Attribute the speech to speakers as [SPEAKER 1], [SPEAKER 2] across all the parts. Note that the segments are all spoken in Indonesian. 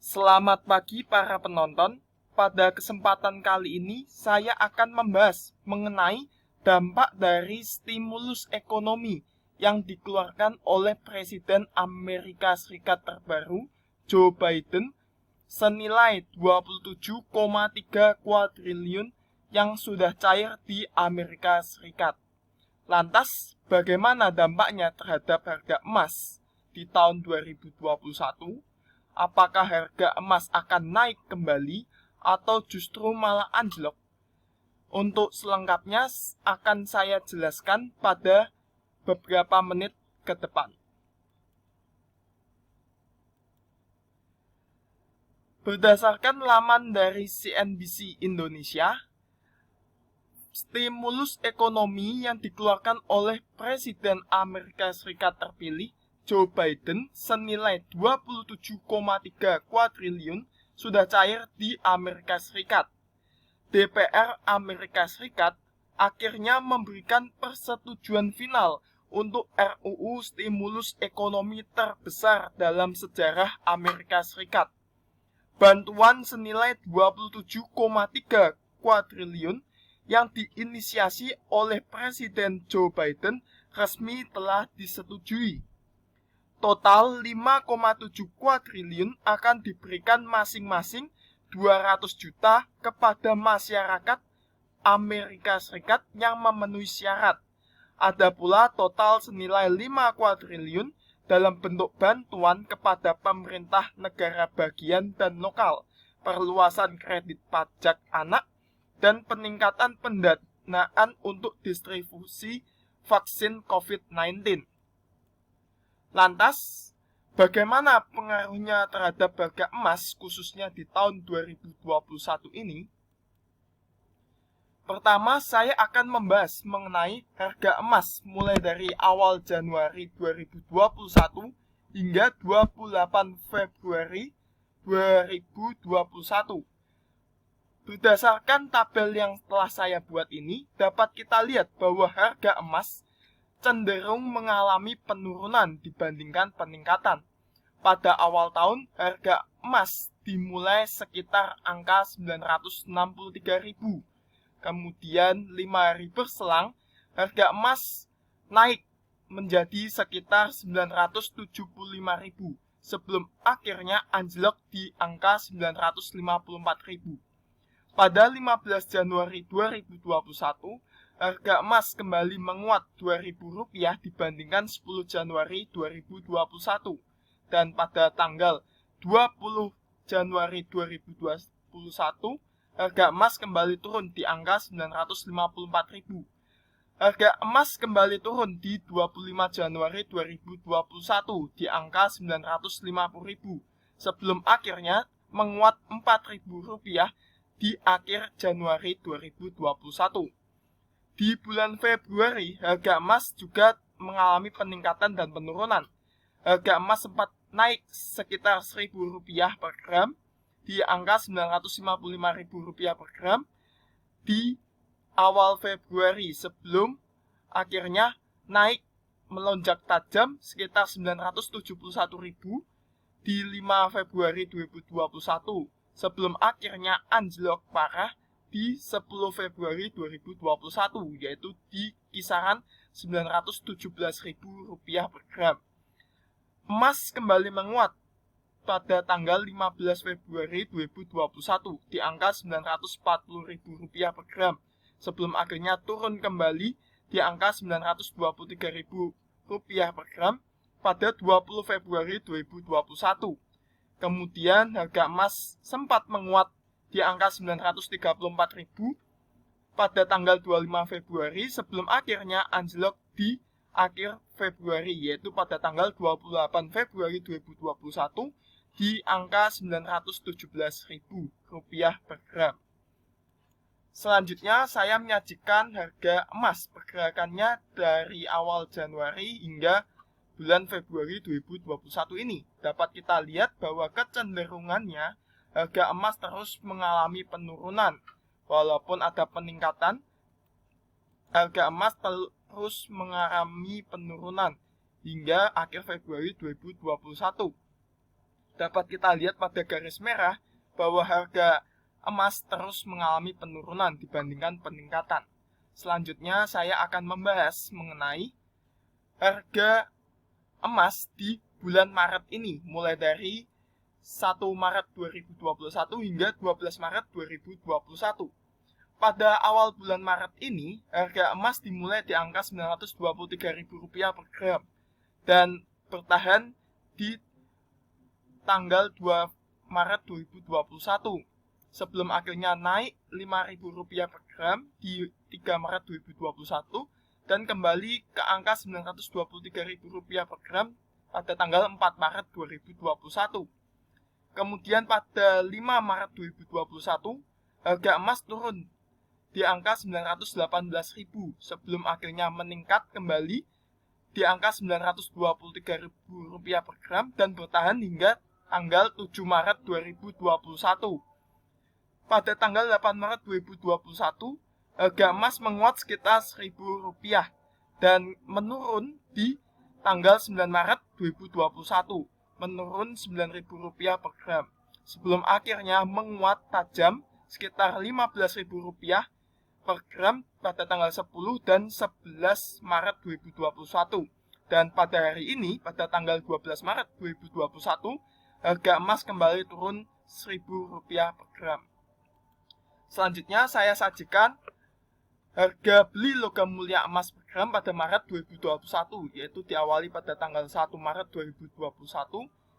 [SPEAKER 1] Selamat pagi para penonton. Pada kesempatan kali ini saya akan membahas mengenai dampak dari stimulus ekonomi yang dikeluarkan oleh Presiden Amerika Serikat terbaru, Joe Biden, senilai 27,3 kuadriliun yang sudah cair di Amerika Serikat. Lantas, bagaimana dampaknya terhadap harga emas di tahun 2021? Apakah harga emas akan naik kembali atau justru malah anjlok? Untuk selengkapnya akan saya jelaskan pada beberapa menit ke depan. Berdasarkan laman dari CNBC Indonesia, stimulus ekonomi yang dikeluarkan oleh Presiden Amerika Serikat terpilih, Joe Biden, senilai 27,3 kuadriliun sudah cair di Amerika Serikat. DPR Amerika Serikat akhirnya memberikan persetujuan final untuk RUU stimulus ekonomi terbesar dalam sejarah Amerika Serikat. Bantuan senilai 27,3 kuadriliun yang diinisiasi oleh Presiden Joe Biden resmi telah disetujui. Total 5,7 kuadriliun akan diberikan masing-masing 200 juta kepada masyarakat Amerika Serikat yang memenuhi syarat. Ada pula total senilai 5 kuadriliun dalam bentuk bantuan kepada pemerintah negara bagian dan lokal, perluasan kredit pajak anak, dan peningkatan pendanaan untuk distribusi vaksin COVID-19. Lantas, bagaimana pengaruhnya terhadap harga emas khususnya di tahun 2021 ini? Pertama, saya akan membahas mengenai harga emas mulai dari awal Januari 2021 hingga 28 Februari 2021. Berdasarkan tabel yang telah saya buat ini, dapat kita lihat bahwa harga emas cenderung mengalami penurunan dibandingkan peningkatan. Pada awal tahun, harga emas dimulai sekitar angka 963.000. Kemudian 5 hari berselang, harga emas naik menjadi sekitar 975.000 sebelum akhirnya anjlok di angka 954.000. Pada 15 Januari 2021, harga emas kembali menguat Rp2.000 dibandingkan 10 Januari 2021. Dan pada tanggal 20 Januari 2021, harga emas kembali turun di angka 954.000. Harga emas kembali turun di 25 Januari 2021 di angka 950.000 sebelum akhirnya menguat Rp4.000 di akhir Januari 2021. Di bulan Februari, harga emas juga mengalami peningkatan dan penurunan. Harga emas sempat naik sekitar Rp1.000 per gram di angka Rp955.000 per gram di awal Februari sebelum akhirnya naik melonjak tajam sekitar Rp971.000 di 5 Februari 2021 sebelum akhirnya anjlok parah di 10 Februari 2021 yaitu di kisaran Rp917.000 per gram. Emas kembali menguat pada tanggal 15 Februari 2021 di angka Rp940.000 per gram sebelum akhirnya turun kembali di angka Rp923.000 per gram pada 20 Februari 2021. Kemudian harga emas sempat menguat di angka Rp934.000 pada tanggal 25 Februari sebelum akhirnya anjlok di akhir Februari yaitu pada tanggal 28 Februari 2021 di angka Rp917.000 per gram. Selanjutnya saya menyajikan harga emas pergerakannya dari awal Januari hingga bulan Februari 2021 ini. Dapat kita lihat bahwa kecenderungannya harga emas terus mengalami penurunan. Walaupun ada peningkatan, harga emas terus mengalami penurunan hingga akhir Februari 2021. dapat kita lihat pada garis merah bahwa harga emas terus mengalami penurunan dibandingkan peningkatan. Selanjutnya saya akan membahas mengenai harga emas di bulan Maret ini, mulai dari 1 Maret 2021 hingga 12 Maret 2021. Pada awal bulan Maret ini, harga emas dimulai di angka Rp923.000 per gram dan bertahan di tanggal 2 Maret 2021 sebelum akhirnya naik Rp5.000 per gram di 3 Maret 2021 dan kembali ke angka Rp923.000 per gram pada tanggal 4 Maret 2021. Kemudian pada 5 Maret 2021, harga emas turun di angka Rp918.000 sebelum akhirnya meningkat kembali di angka Rp923.000 per gram dan bertahan hingga tanggal 7 Maret 2021. Pada tanggal 8 Maret 2021, harga emas menguat sekitar Rp1.000 dan menurun di tanggal 9 Maret 2021, menurun Rp9.000 per gram, sebelum akhirnya menguat tajam sekitar Rp15.000 per gram pada tanggal 10 dan 11 Maret 2021. Dan pada hari ini, pada tanggal 12 Maret 2021, harga emas kembali turun Rp1.000 per gram. Selanjutnya saya sajikan harga beli logam mulia emas per gram pada Maret 2021, yaitu diawali pada tanggal 1 Maret 2021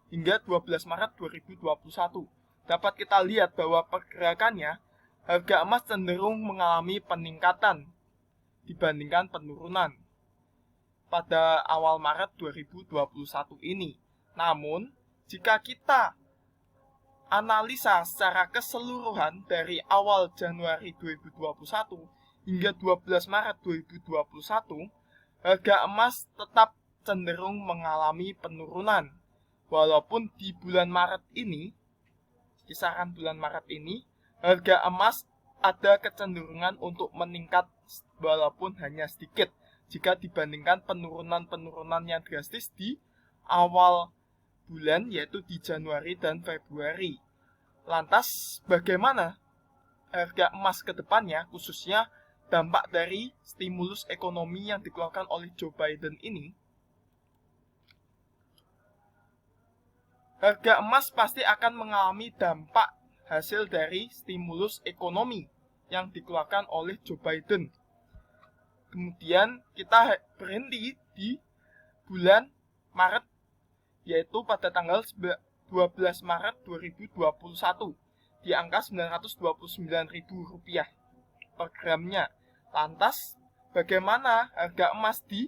[SPEAKER 1] hingga 12 Maret 2021. Dapat kita lihat bahwa pergerakannya, harga emas cenderung mengalami peningkatan dibandingkan penurunan pada awal Maret 2021 ini. Namun, jika kita analisa secara keseluruhan dari awal Januari 2021 hingga 12 Maret 2021, harga emas tetap cenderung mengalami penurunan. Walaupun di bulan Maret ini, kisaran bulan Maret ini, harga emas ada kecenderungan untuk meningkat walaupun hanya sedikit jika dibandingkan penurunan-penurunan yang drastis di awal bulan, yaitu di Januari dan Februari. Lantas, bagaimana harga emas ke depannya, khususnya dampak dari stimulus ekonomi yang dikeluarkan oleh Joe Biden ini? Harga emas pasti akan mengalami dampak hasil dari stimulus ekonomi yang dikeluarkan oleh Joe Biden. Kemudian kita berhenti di bulan Maret, yaitu pada tanggal 12 Maret 2021 di angka Rp929.000 per gramnya. Lantas, bagaimana harga emas di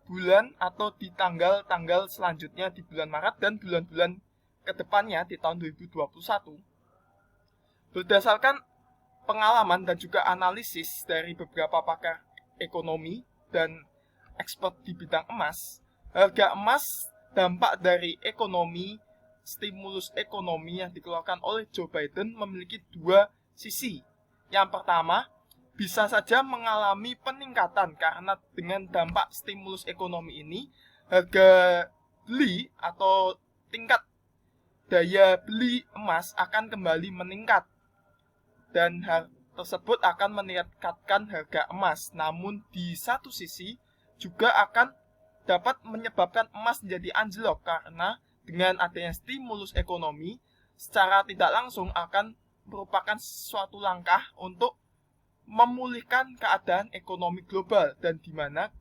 [SPEAKER 1] bulan atau di tanggal-tanggal selanjutnya di bulan Maret dan bulan-bulan kedepannya di tahun 2021? Berdasarkan pengalaman dan juga analisis dari beberapa pakar ekonomi dan ekspert di bidang emas, harga emas dampak dari ekonomi, stimulus ekonomi yang dikeluarkan oleh Joe Biden memiliki dua sisi. Yang pertama, bisa saja mengalami peningkatan karena dengan dampak stimulus ekonomi ini, harga beli atau tingkat daya beli emas akan kembali meningkat. Dan hal tersebut akan meningkatkan harga emas. Namun di satu sisi juga akan dapat menyebabkan emas menjadi anjlok karena dengan adanya stimulus ekonomi secara tidak langsung akan merupakan suatu langkah untuk memulihkan keadaan ekonomi global, dan di mana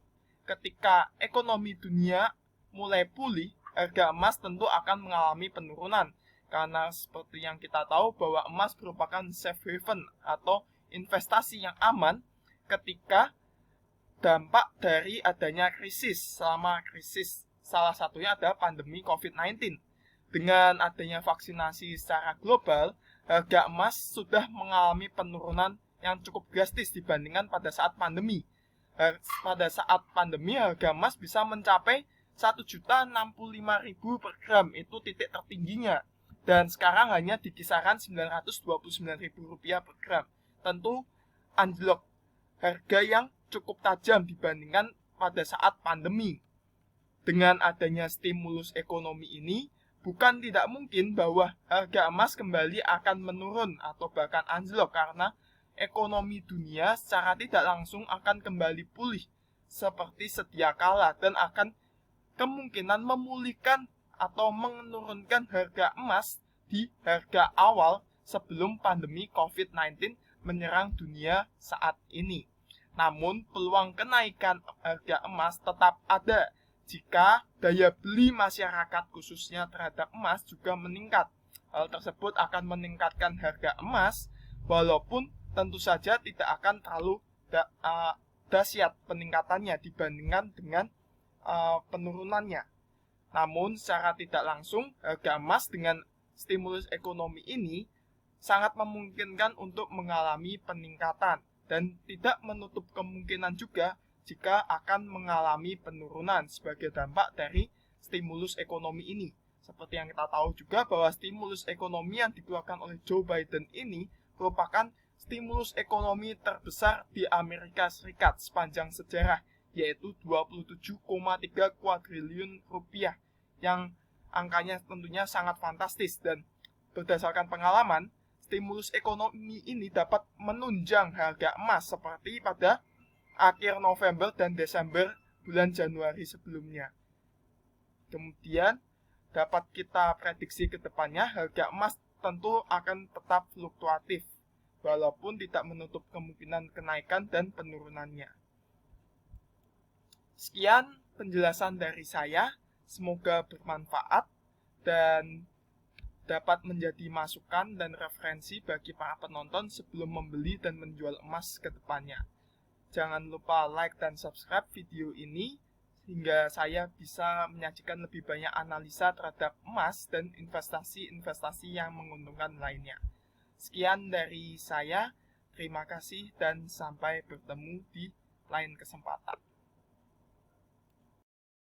[SPEAKER 1] ketika ekonomi dunia mulai pulih, harga emas tentu akan mengalami penurunan karena seperti yang kita tahu bahwa emas merupakan safe haven atau investasi yang aman ketika dampak dari adanya krisis. Selama krisis, salah satunya adalah pandemi COVID-19. Dengan adanya vaksinasi secara global, harga emas sudah mengalami penurunan yang cukup drastis dibandingkan pada saat pandemi. Pada saat pandemi, harga emas bisa mencapai Rp1.065.000 per gram, itu titik tertingginya. Dan sekarang hanya di kisaran Rp929.000 per gram. Tentu anjlok harga yang cukup tajam dibandingkan pada saat pandemi. Dengan adanya stimulus ekonomi ini, bukan tidak mungkin bahwa harga emas kembali akan menurun atau bahkan anjlok karena ekonomi dunia secara tidak langsung akan kembali pulih seperti sedia kala dan akan kemungkinan memulihkan atau menurunkan harga emas di harga awal sebelum pandemi COVID-19 menyerang dunia saat ini. Namun, peluang kenaikan harga emas tetap ada jika daya beli masyarakat khususnya terhadap emas juga meningkat. Hal tersebut akan meningkatkan harga emas, walaupun tentu saja tidak akan terlalu dahsyat peningkatannya dibandingkan dengan penurunannya. Namun, secara tidak langsung, harga emas dengan stimulus ekonomi ini sangat memungkinkan untuk mengalami peningkatan dan tidak menutup kemungkinan juga jika akan mengalami penurunan sebagai dampak dari stimulus ekonomi ini. Seperti yang kita tahu juga bahwa stimulus ekonomi yang dikeluarkan oleh Joe Biden ini merupakan stimulus ekonomi terbesar di Amerika Serikat sepanjang sejarah, yaitu 27,3 kuadriliun rupiah, yang angkanya tentunya sangat fantastis. Dan berdasarkan pengalaman, stimulus ekonomi ini dapat menunjang harga emas seperti pada akhir November dan Desember bulan Januari sebelumnya. Kemudian dapat kita prediksi ke depannya harga emas tentu akan tetap fluktuatif walaupun tidak menutup kemungkinan kenaikan dan penurunannya. Sekian penjelasan dari saya, semoga bermanfaat dan dapat menjadi masukan dan referensi bagi para penonton sebelum membeli dan menjual emas ke depannya. Jangan lupa like dan subscribe video ini sehingga saya bisa menyajikan lebih banyak analisa terhadap emas dan investasi-investasi yang menguntungkan lainnya. Sekian dari saya, terima kasih dan sampai bertemu di lain kesempatan.